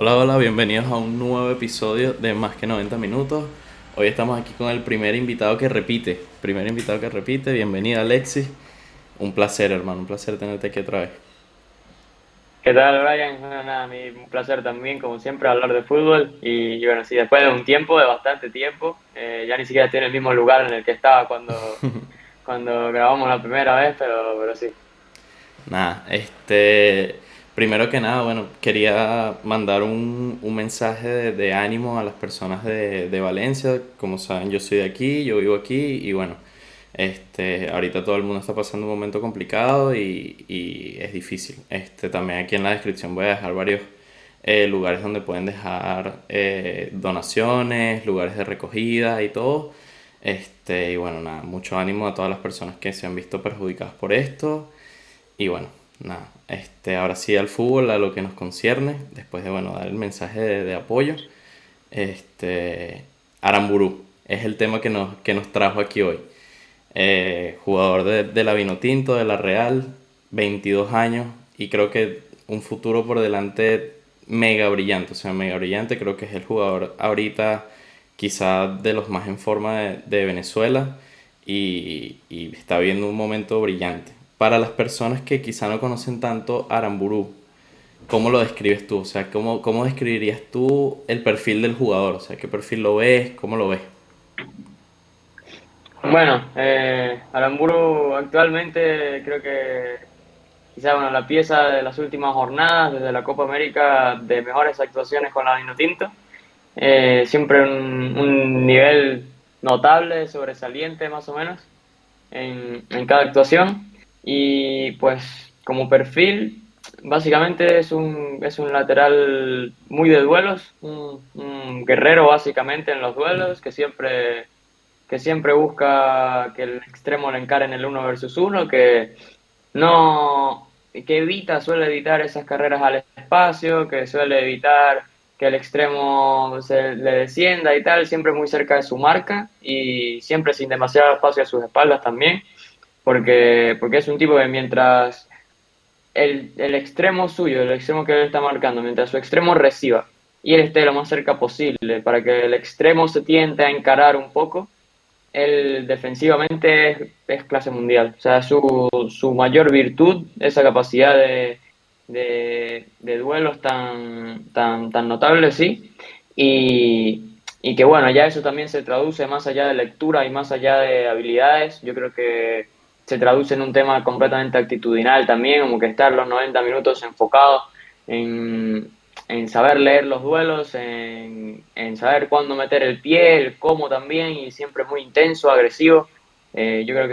Hola, hola, bienvenidos a un nuevo episodio de Más que 90 minutos. Hoy estamos aquí con el primer invitado que repite, bienvenido Alexis. Un placer, hermano, un placer tenerte aquí otra vez. ¿Qué tal, Brian? Bueno, nada, un placer también, como siempre, hablar de fútbol. Y bueno, sí, después de un tiempo, de bastante tiempo, ya ni siquiera estoy en el mismo lugar en el que estaba cuando grabamos la primera vez, pero sí. Nada, primero que nada, bueno, quería mandar un mensaje de ánimo a las personas de Valencia. Como saben, yo soy de aquí, yo vivo aquí y bueno, ahorita todo el mundo está pasando un momento complicado y es difícil. También aquí en la descripción voy a dejar varios lugares donde pueden dejar donaciones, lugares de recogida y todo. Y bueno, nada, mucho ánimo a todas las personas que se han visto perjudicadas por esto. Y bueno, nada, ahora sí al fútbol, a lo que nos concierne, después de, bueno, dar el mensaje de apoyo. Este, Aramburu es el tema que nos trajo aquí hoy. Jugador de la Vinotinto, de la Real, 22 años y creo que un futuro por delante mega brillante, o sea, mega brillante, creo que es el jugador ahorita quizá de los más en forma de Venezuela y está viendo un momento brillante. Para las personas que quizá no conocen tanto Aramburu, ¿cómo lo describes tú? O sea, ¿cómo describirías tú el perfil del jugador? O sea, ¿qué perfil lo ves? ¿Cómo lo ves? Bueno, Aramburu actualmente creo que quizá bueno, la pieza de las últimas jornadas, desde la Copa América, de mejores actuaciones con la Vinotinto. Siempre un nivel notable, sobresaliente más o menos en cada actuación. Y pues como perfil, básicamente es un lateral muy de duelos, un guerrero básicamente en los duelos, que siempre busca que el extremo le encare en el uno versus uno, no, suele evitar esas carreras al espacio, que suele evitar que el extremo se le descienda y tal, siempre muy cerca de su marca y siempre sin demasiado espacio a sus espaldas también, porque es un tipo que mientras el extremo suyo, el extremo que él está marcando, mientras su extremo reciba y él esté lo más cerca posible para que el extremo se tiente a encarar un poco, él defensivamente es clase mundial. O sea, su mayor virtud, esa capacidad de duelos tan notable, sí. Y que bueno, ya eso también se traduce más allá de lectura y más allá de habilidades. Yo creo que se traduce en un tema completamente actitudinal también, como que estar los 90 minutos enfocado en, en saber leer los duelos, en saber cuándo meter el pie, el cómo también, y siempre muy intenso, agresivo. Yo creo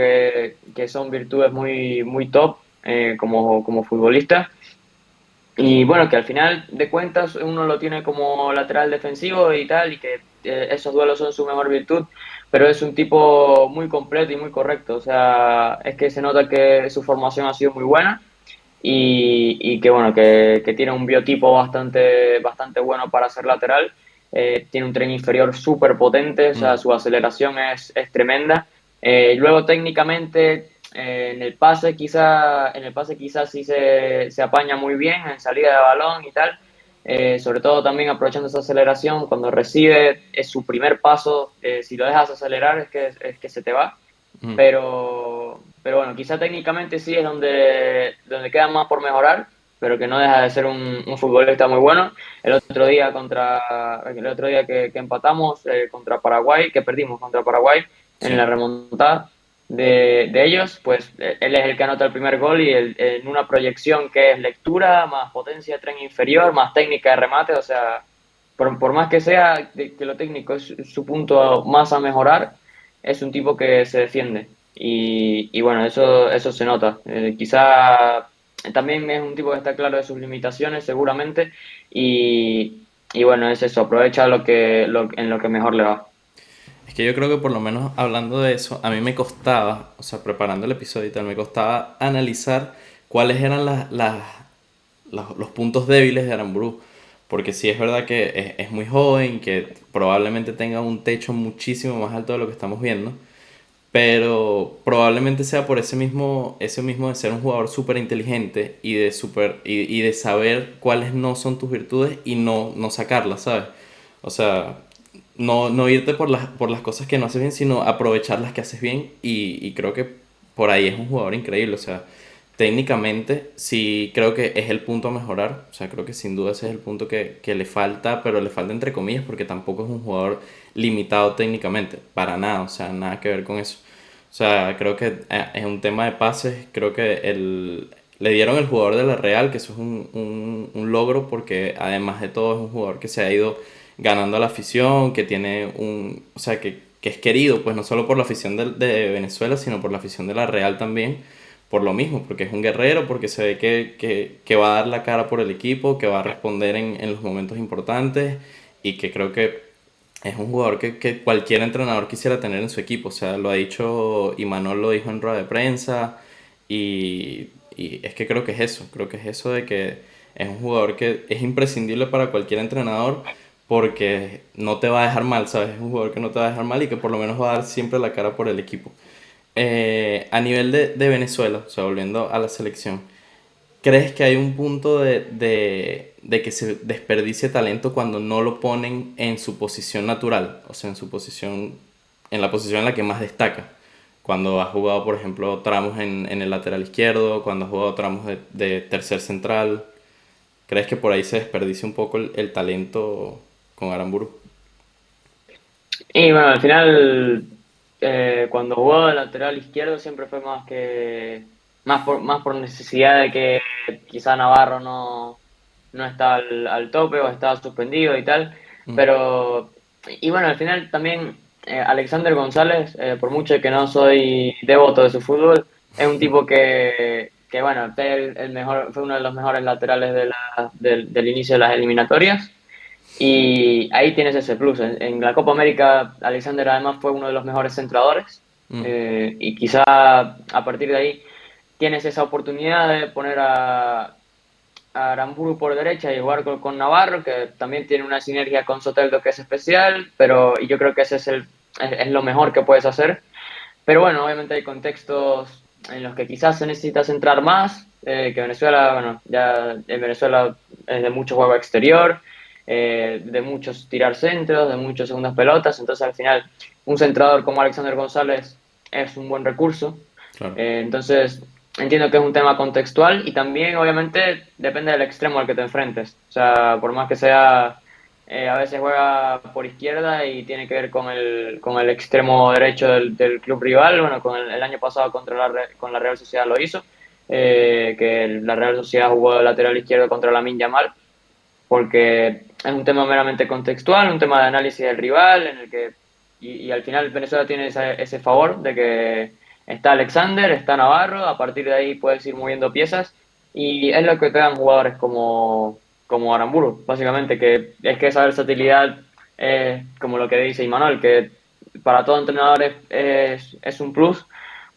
que son virtudes muy, muy top como futbolista. Y bueno, que al final de cuentas uno lo tiene como lateral defensivo y tal, y que esos duelos son su mejor virtud, pero es un tipo muy completo y muy correcto. O sea, es que se nota que su formación ha sido muy buena y que bueno, que tiene un biotipo bastante bueno para ser lateral. Tiene un tren inferior súper potente, o sea, Mm. su aceleración es tremenda. Luego técnicamente en el pase quizás sí se apaña muy bien en salida de balón y tal. Sobre todo también aprovechando esa aceleración, cuando recibe es su primer paso, si lo dejas acelerar es que se te va, Mm. pero bueno, quizá técnicamente sí es donde queda más por mejorar, pero que no deja de ser un futbolista muy bueno. El otro día que empatamos contra Paraguay, que perdimos contra Paraguay en Sí. la remontada de ellos, pues él es el que anota el primer gol y en una proyección que es lectura, más potencia de tren inferior, más técnica de remate, o sea, por más que sea que lo técnico es su punto más a mejorar, es un tipo que se defiende. Y bueno, eso se nota. Quizá también es un tipo que está claro de sus limitaciones, seguramente. Y bueno, es eso, aprovecha en lo que mejor le va. Es que yo creo que por lo menos hablando de eso, a mí me costaba, o sea, preparando el episodio y tal, me costaba analizar cuáles eran los puntos débiles de Aramburu. Porque sí es verdad que es muy joven, que probablemente tenga un techo muchísimo más alto de lo que estamos viendo, pero probablemente sea por ese mismo de ser un jugador súper inteligente y de saber cuáles no son tus virtudes y no sacarlas, ¿sabes? O sea, no irte por las cosas que no haces bien, sino aprovechar las que haces bien y creo que por ahí es un jugador increíble, o sea, técnicamente sí creo que es el punto a mejorar, o sea, creo que sin duda ese es el punto que le falta, pero le falta entre comillas porque tampoco es un jugador limitado técnicamente, para nada, o sea, nada que ver con eso. O sea, creo que es un tema de pases, creo que le dieron el jugador de la Real, que eso es un logro porque además de todo es un jugador que se ha ido ganando a la afición, que tiene o sea, que es querido, pues no solo por la afición de Venezuela, sino por la afición de la Real también, por lo mismo, porque es un guerrero, porque se ve que va a dar la cara por el equipo, que va a responder en los momentos importantes y que creo que es un jugador que cualquier entrenador quisiera tener en su equipo. O sea, lo ha dicho, Imanol lo dijo en rueda de prensa. Y es que creo que es eso de que es un jugador que es imprescindible para cualquier entrenador porque no te va a dejar mal, ¿sabes? Es un jugador que no te va a dejar mal y que por lo menos va a dar siempre la cara por el equipo. A nivel de Venezuela, o sea, volviendo a la selección, ¿crees que hay un punto de que se desperdicie talento cuando no lo ponen en su posición natural? O sea, en la posición en la que más destaca. Cuando ha jugado, por ejemplo, tramos en el lateral izquierdo, cuando ha jugado tramos de tercer central. ¿Crees que por ahí se desperdicia un poco el talento con Aramburu? Y bueno, al final, cuando jugaba de lateral izquierdo siempre fue más por necesidad de que quizá Navarro no está al tope o estaba suspendido y tal. Mm, Pero, y bueno, al final también Alexander González, por mucho que no soy devoto de su fútbol, es un tipo que bueno, fue el mejor, fue uno de los mejores laterales del inicio de las eliminatorias. Y ahí tienes ese plus. En la Copa América, Alexander además fue uno de los mejores centradores. mm, Y quizá a partir de ahí tienes esa oportunidad de poner a Aramburu por derecha y jugar con Navarro, que también tiene una sinergia con Soteldo que es especial, pero y yo creo que ese es lo mejor que puedes hacer. Pero bueno, obviamente hay contextos en los que quizás se necesita centrar más, que Venezuela, bueno, ya en Venezuela es de mucho juego exterior, de muchos tirar centros, de muchas segundas pelotas, entonces al final un centrador como Alexander González es un buen recurso. claro. Entonces entiendo que es un tema contextual y también obviamente depende del extremo al que te enfrentes. O sea, por más que sea a veces juega por izquierda y tiene que ver con el extremo derecho del club rival. Bueno, el año pasado con la Real Sociedad lo hizo, que la Real Sociedad jugó de lateral izquierdo contra Lamine Yamal, porque es un tema meramente contextual, un tema de análisis del rival, en el que, y al final Venezuela tiene ese favor de que está Alexander, está Navarro, a partir de ahí puedes ir moviendo piezas, y es lo que te dan jugadores como Aramburu, básicamente, que es que esa versatilidad es como lo que dice Imanol, que para todo entrenador es un plus,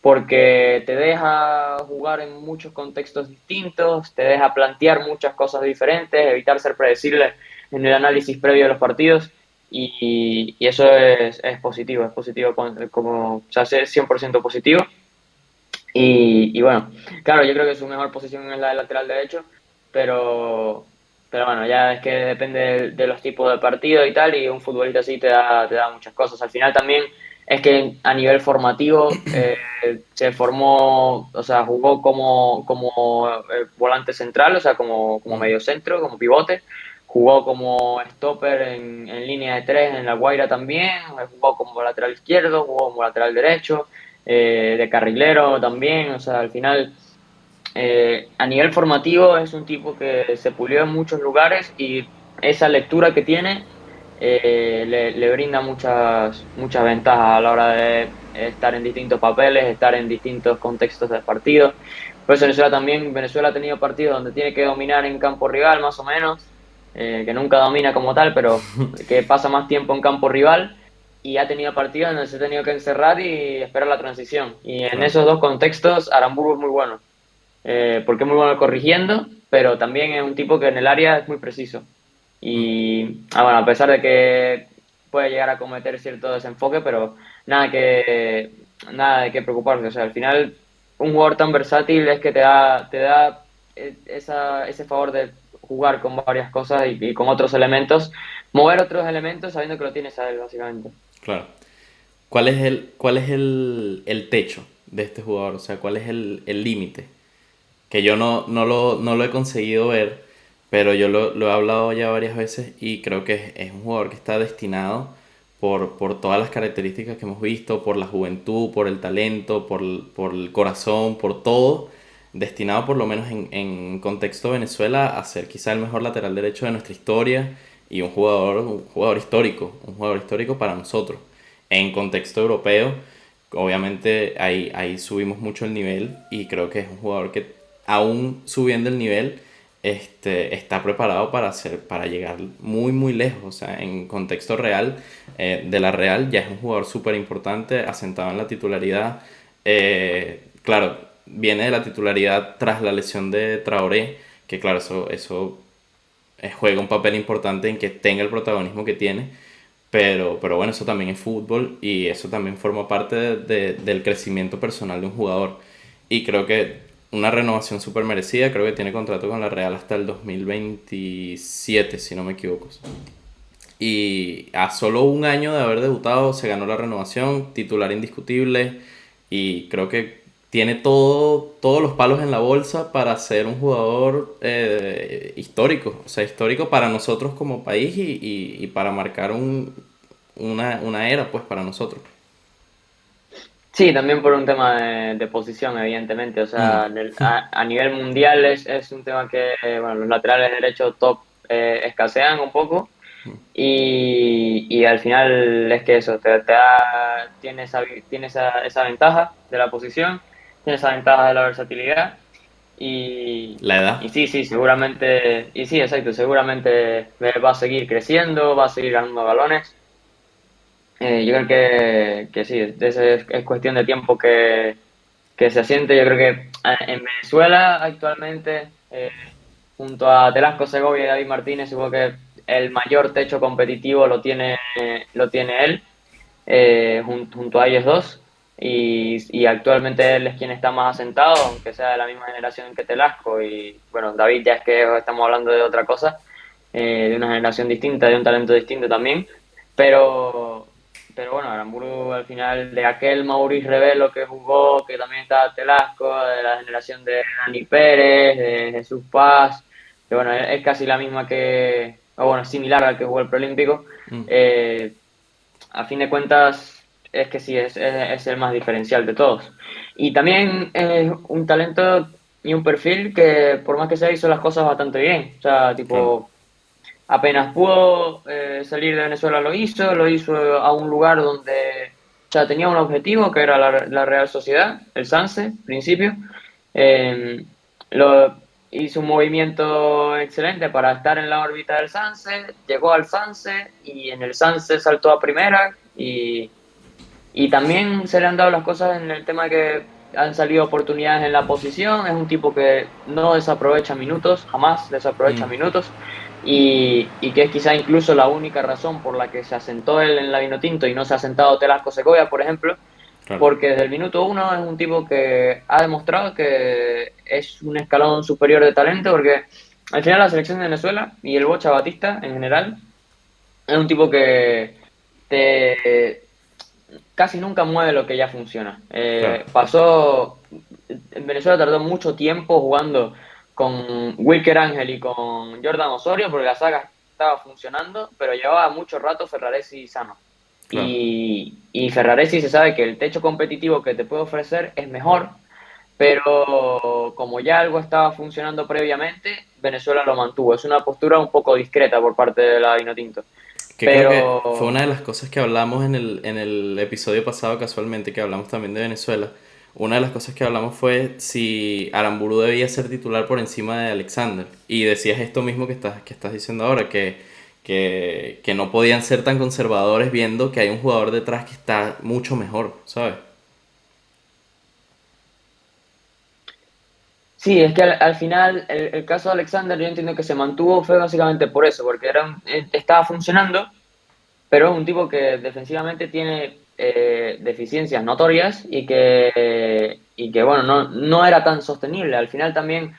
porque te deja jugar en muchos contextos distintos, te deja plantear muchas cosas diferentes, evitar ser predecible en el análisis previo de los partidos, y eso es positivo como, o sea, es 100% positivo. Y bueno, claro, yo creo que su mejor posición es la de lateral derecho, pero, pero bueno, ya es que depende de los tipos de partido y tal, y un futbolista así te da muchas cosas. Al final también es que a nivel formativo se formó, o sea, jugó como volante central, o sea, como Mm, medio centro, como pivote. Jugó como stopper en línea de tres en La Guaira también, jugó como lateral izquierdo, jugó como lateral derecho, de carrilero también, o sea, al final a nivel formativo es un tipo que se pulió en muchos lugares y esa lectura que tiene le brinda muchas ventajas a la hora de estar en distintos papeles, estar en distintos contextos del partido. Por eso Venezuela ha tenido partidos donde tiene que dominar en campo rival más o menos, que nunca domina como tal, pero que pasa más tiempo en campo rival y ha tenido partidos donde se ha tenido que encerrar y esperar la transición. Y en claro. esos dos contextos, Aramburu es muy bueno, porque es muy bueno corrigiendo, pero también es un tipo que en el área es muy preciso. Mm. Y bueno, a pesar de que puede llegar a cometer cierto desenfoque, pero nada nada de qué preocuparse. O sea, al final, un jugador tan versátil es que te da ese favor de jugar con varias cosas y con otros elementos, mover otros elementos sabiendo que lo tienes a él, básicamente. Claro. Cuál es el techo de este jugador? O sea, ¿cuál es el límite? Que yo no lo he conseguido ver, pero yo lo he hablado ya varias veces y creo que es un jugador que está destinado por todas las características que hemos visto, por la juventud, por el talento, por el corazón, por todo, destinado por lo menos en contexto Venezuela a ser quizá el mejor lateral derecho de nuestra historia y un jugador histórico para nosotros. En contexto europeo, obviamente ahí subimos mucho el nivel y creo que es un jugador que aún subiendo el nivel está preparado para llegar muy muy lejos. O sea, en contexto real, de la Real ya es un jugador súper importante, asentado en la titularidad. Claro, viene de la titularidad tras la lesión de Traoré, que claro, eso juega un papel importante en que tenga el protagonismo que tiene. Pero bueno, eso también es fútbol y eso también forma parte del crecimiento personal de un jugador. Y creo que una renovación súper merecida, creo que tiene contrato con la Real hasta el 2027, si no me equivoco. Y a solo un año de haber debutado se ganó la renovación, titular indiscutible y creo que tiene todos los palos en la bolsa para ser un jugador histórico, o sea, histórico para nosotros como país y para marcar una era pues para nosotros. Sí, también por un tema de posición, evidentemente. O Mm, sea, a nivel mundial es un tema que, bueno, los laterales derechos top escasean un poco y al final es que eso, tiene esa ventaja de la posición, tiene esa ventaja de la versatilidad y, la y edad, sí, sí, seguramente, y sí, exacto, seguramente va a seguir creciendo, va a seguir ganando balones. Yo creo que sí, es cuestión de tiempo que se asiente. Yo creo que en Venezuela actualmente, junto a Telasco Segovia y David Martínez, supongo que el mayor techo competitivo lo tiene él, junto a ellos dos. Y actualmente él es quien está más asentado, aunque sea de la misma generación que Telasco. Y bueno, David ya es que estamos hablando de otra cosa, de una generación distinta, de un talento distinto también. Pero, pero bueno, Aramburu al final, de aquel Maurice Revelo que jugó, que también estaba Telasco, de la generación de Dani Pérez, de Jesús Paz, que bueno, es casi la misma o bueno, similar al que jugó el Preolímpico. Eh, a fin de cuentas, es que sí, es el más diferencial de todos. Y también es un talento y un perfil que, por más que sea, hizo las cosas bastante bien. O sea, claro. tipo, apenas pudo salir de Venezuela lo hizo a un lugar donde, o sea, tenía un objetivo que era la Real Sociedad, el Sanse, en principio. Eh, hizo un movimiento excelente para estar en la órbita del Sanse, llegó al Sanse y en el Sanse saltó a primera y también se le han dado las cosas en el tema de que han salido oportunidades en la posición. Es un tipo que no desaprovecha minutos, jamás desaprovecha Mm, minutos. Y que es quizá incluso la única razón por la que se asentó él en la Vinotinto y no se ha asentado Telasco Segovia, por ejemplo, claro. porque desde el minuto uno es un tipo que ha demostrado que es un escalón superior de talento, porque al final la selección de Venezuela y el Bocha Batista en general es un tipo que te, casi nunca mueve lo que ya funciona. Claro. En Venezuela tardó mucho tiempo jugando con Wilker Ángel y con Jordan Osorio porque la saga estaba funcionando, pero llevaba mucho rato Ferraresi sano. Claro. Y Ferraresi se sabe que el techo competitivo que te puede ofrecer es mejor, pero como ya algo estaba funcionando previamente, Venezuela lo mantuvo. Es una postura un poco discreta por parte de la Vinotinto. Que creo que fue una Pero de las cosas que hablamos en el episodio pasado, casualmente, que hablamos también de Venezuela. Una de las cosas que hablamos fue si Aramburu debía ser titular por encima de Alexander. Y decías esto mismo que estás diciendo ahora, que no podían ser tan conservadores viendo que hay un jugador detrás que está mucho mejor, ¿sabes? sí, es que al final el caso de Alexander yo entiendo que se mantuvo fue básicamente por eso, porque estaba funcionando, pero es un tipo que defensivamente tiene deficiencias notorias y que bueno, no era tan sostenible. Al final también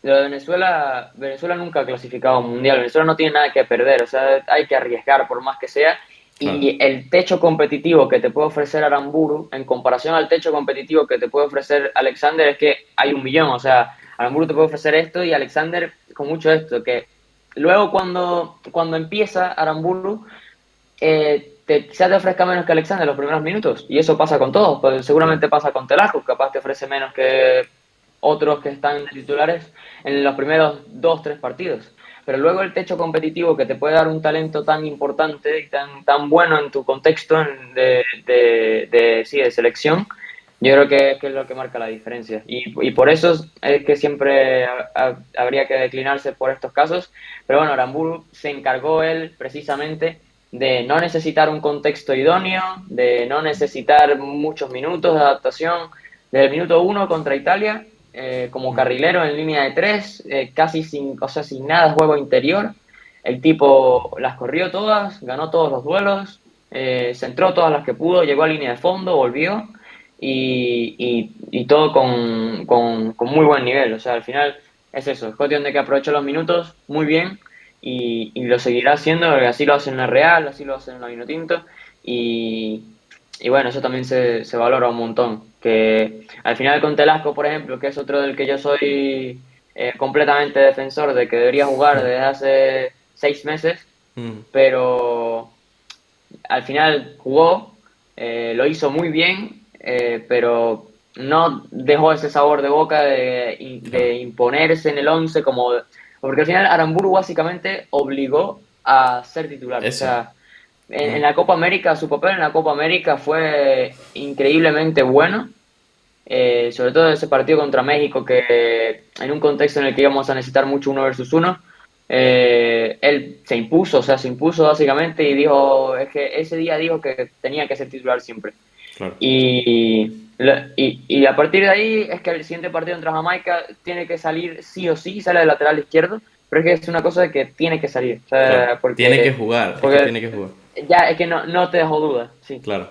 lo de Venezuela nunca ha clasificado a un mundial. Venezuela no tiene nada que perder, o sea, hay que arriesgar por más que sea. Claro. Y el techo competitivo que te puede ofrecer Aramburu, en comparación al techo competitivo que te puede ofrecer Alexander, es que hay un millón. O sea, Aramburu te puede ofrecer esto y Alexander con mucho esto. Que luego cuando empieza Aramburu, quizás te ofrezca menos que Alexander en los primeros minutos. Y eso pasa con todos. Pues Claro. seguramente pasa con Telasco, capaz te ofrece menos que otros que están de titulares en los primeros 2, 3 partidos. Pero luego el techo competitivo que te puede dar un talento tan importante y tan bueno en tu contexto sí, de selección, yo creo que es lo que marca la diferencia. Y por eso es que siempre habría que declinarse por estos casos. Pero bueno, Aramburu se encargó él precisamente de no necesitar un contexto idóneo, de no necesitar muchos minutos de adaptación. Desde el minuto 1 contra Italia, como Mm. carrilero en línea de tres, casi o sea, sin nada de juego interior. El tipo las corrió todas, ganó todos los duelos, centró todas las que pudo, llegó a línea de fondo, volvió y todo con muy buen nivel. O sea, al final es eso, es cuestión de que aprovechó los minutos muy bien y lo seguirá haciendo, porque así lo hace en la Real, así lo hace en la Vinotinto y, y bueno, eso también se valora un montón. Que al final con Telasco, por ejemplo, que es otro del que yo soy completamente defensor de que debería jugar desde hace 6 meses, Mm. pero al final jugó, lo hizo muy bien, pero no dejó ese sabor de boca Claro. de imponerse en el 11 como... Porque al final Aramburu básicamente obligó a ser titular. O Eso. sea, en Mm. la Copa América, su papel en la Copa América fue increíblemente bueno. Sobre todo ese partido contra México, que en un contexto en el que íbamos a necesitar mucho 1 versus 1, él se impuso, o sea, se impuso básicamente y dijo, es que ese día dijo que tenía que ser titular siempre. Claro. Y a partir de ahí es que el siguiente partido contra Jamaica tiene que salir sí o sí, sale de lateral izquierdo, pero es que es una cosa de que tiene que salir, o Claro. sea, Tiene que porque, jugar. Es que porque tiene que jugar. ya es que no te dejo duda, sí. Claro.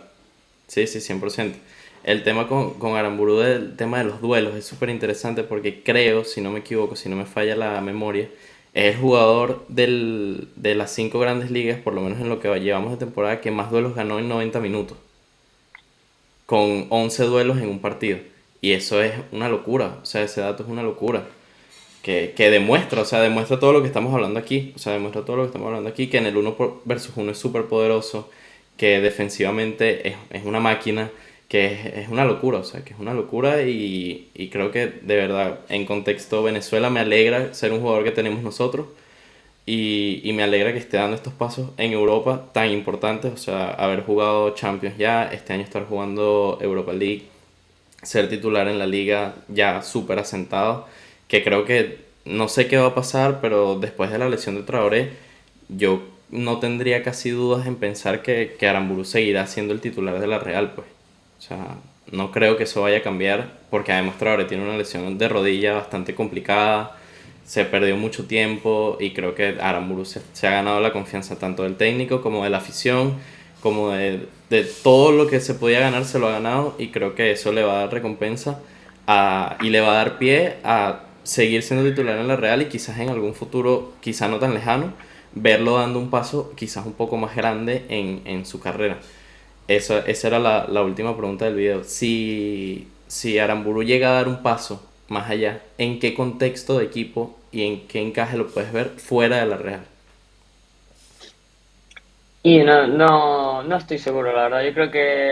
Sí, sí, 100%. El tema con Aramburu del tema de los duelos es súper interesante porque creo, si no me equivoco, si no me falla la memoria, es el jugador de las 5 grandes ligas, por lo menos en lo que llevamos de temporada, que más duelos ganó en 90 minutos, con 11 duelos en un partido. Y eso es una locura, o sea, ese dato es una locura. Que demuestra, o sea, demuestra todo lo que estamos hablando aquí. O sea, demuestra todo lo que estamos hablando aquí, que en el 1 versus 1 es súper poderoso, que defensivamente es una máquina, que es una locura, o sea, que es una locura y creo que de verdad, en contexto Venezuela me alegra ser un jugador que tenemos nosotros y me alegra que esté dando estos pasos en Europa tan importantes, o sea, haber jugado Champions ya, este año estar jugando Europa League, ser titular en la liga ya súper asentado, que creo que no sé qué va a pasar, pero después de la lesión de Traoré, yo no tendría casi dudas en pensar que Aramburu seguirá siendo el titular de la Real, pues. O sea, no creo que eso vaya a cambiar, porque además Traoré tiene una lesión de rodilla bastante complicada, se perdió mucho tiempo y creo que Aramburu se ha ganado la confianza tanto del técnico como de la afición, como de todo lo que se podía ganar se lo ha ganado y creo que eso le va a dar recompensa y le va a dar pie a seguir siendo titular en la Real y quizás en algún futuro, quizás no tan lejano, verlo dando un paso quizás un poco más grande en su carrera. Esa era la última pregunta del video. Si Aramburu llega a dar un paso más allá, ¿en qué contexto de equipo y en qué encaje lo puedes ver fuera de la Real? Y no estoy seguro, la verdad. Yo creo que,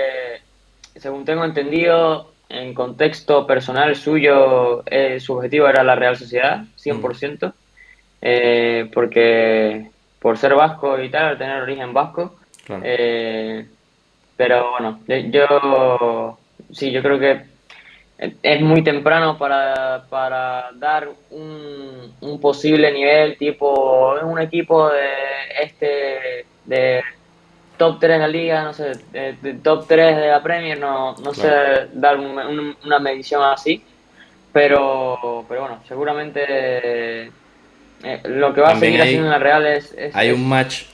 según tengo entendido, en contexto personal suyo, su objetivo era la Real Sociedad, Mm, 100%, porque por ser vasco y tal, al tener origen vasco. claro, eh, pero bueno, sí, yo creo que es muy temprano para dar un posible nivel tipo, es un equipo de top 3 de la liga, no sé, de top 3 de la Premier, no sé claro. dar una medición así, pero bueno, seguramente Lo que va a También seguir haciendo en la Real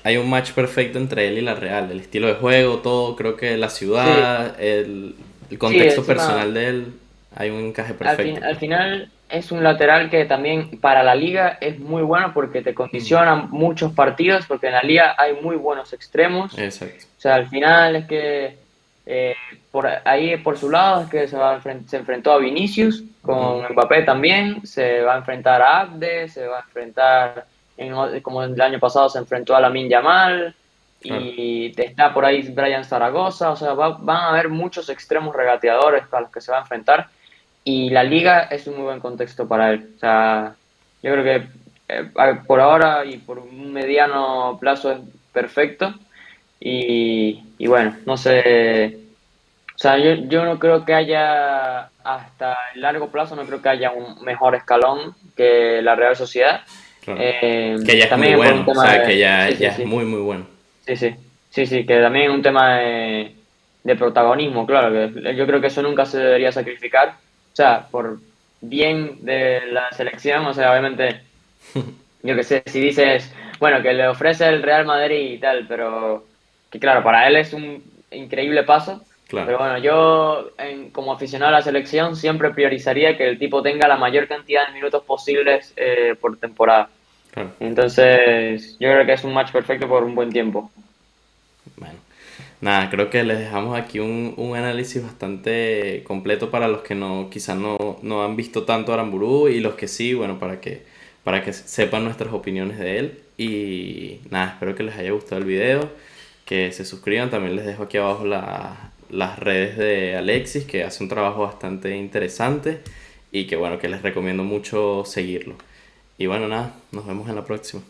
hay un match perfecto entre él y la Real. El estilo de juego, todo, creo que la sí, ciudad, el sí, contexto encima personal de él, hay un encaje perfecto, al pues. final es un lateral que también para la liga es muy bueno porque te Mm, condiciona muchos partidos, porque en la liga hay muy buenos extremos. exacto. O sea, al final es que por ahí por su lado es que se enfrentó a Vinicius con Mm, Mbappé también, se va a enfrentar a Abde, se va a enfrentar, como el año pasado se enfrentó a Lamine Yamal claro, y está por ahí Brian Zaragoza, o sea, van a haber muchos extremos regateadores a los que se va a enfrentar y la liga es un muy buen contexto para él. O sea, yo creo que por ahora y por un mediano plazo es perfecto. Y bueno, no sé. O sea, yo no creo que haya, hasta el largo plazo, no creo que haya un mejor escalón que la Real Sociedad. claro. Que ya es muy También por un bueno, o tema sea, que de. Sí, sí, ya es sí. muy, muy bueno. Sí, sí. Sí, sí, que también es un tema de protagonismo, claro, que yo creo que eso nunca se debería sacrificar. O sea, por bien de la selección, o sea, obviamente, yo qué sé, si dices, bueno, que le ofrece el Real Madrid y tal, pero que claro, para él es un increíble paso. Claro, Pero bueno, yo como aficionado a la selección siempre priorizaría que el tipo tenga la mayor cantidad de minutos posibles por temporada. claro. Entonces, yo creo que es un match perfecto por un buen tiempo. Bueno, nada, creo que les dejamos aquí un análisis bastante completo para los que no, quizás no han visto tanto Aramburu y los que sí, bueno, para que sepan nuestras opiniones de él. Y nada, espero que les haya gustado el video, que se suscriban. También les dejo aquí abajo las redes de Alexis, que hace un trabajo bastante interesante y que bueno, que les recomiendo mucho seguirlo. Y bueno, nada, nos vemos en la próxima.